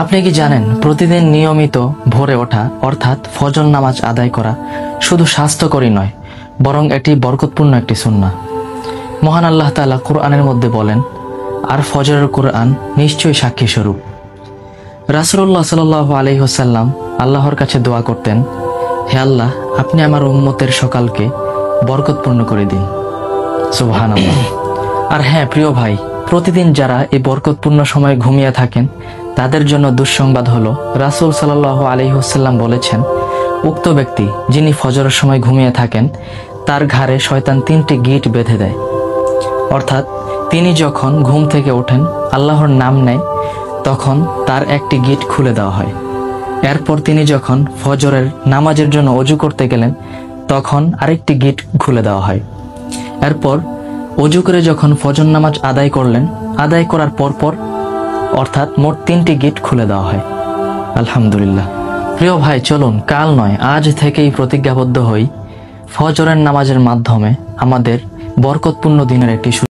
আপনি কি জানেন প্রতিদিন নিয়মিত ভোরে ওঠা অর্থাৎ ফজর নামাজ আদায় করা শুধু স্বাস্থ্যকরই নয়, বরং এটি বরকতপূর্ণ একটি সুন্নাহ। মহান আল্লাহ তাআলা কুরআনের মধ্যে বলেন, আর ফজরের কুরআন নিশ্চয়ই সাক্ষী স্বরূপ। রাসূলুল্লাহ সাল্লাল্লাহু আলাইহি ওয়াসাল্লাম আল্লাহর কাছে দোয়া করতেন, হে আল্লাহ, আপনি আমার উম্মতের সকালকে বরকতপূর্ণ করে দিন। সুবহানাল্লাহ। আর হ্যাঁ প্রিয় ভাই, প্রতিদিন যারা এই বরকতপূর্ণ সময়ে ঘুমিয়ে থাকেন তাদের জন্য দুঃসংবাদ হলো, রাসূল সাল্লাল্লাহু আলাইহি ওয়াসাল্লাম বলেছেন, উক্ত ব্যক্তি যিনি ফজরের সময় ঘুমিয়ে থাকেন তার ঘাড়ে শয়তান 3টি গিঁট বেঁধে দেয়। অর্থাৎ তিনি যখন ঘুম থেকে ওঠেন, আল্লাহর নাম নেয়, তখন তার একটি গিঁট খুলে দেওয়া হয়। এরপর তিনি যখন ফজরের নামাজের জন্য ওযু করতে গেলেন তখন আরেকটি গিঁট খুলে দেওয়া হয়। এরপর ওযু করে যখন ফজর নামাজ আদায় করলেন, আদায় করার পরপর অর্থাৎ মোট 3টি গিঁট খুলে দেওয়া হয়। আলহামদুলিল্লাহ। প্রিয় ভাই, চলুন কাল নয় আজ থেকেই প্রতিজ্ঞাবদ্ধ হই, ফজরের নামাজের মাধ্যমে আমাদের বরকতপূর্ণ দিনের একটি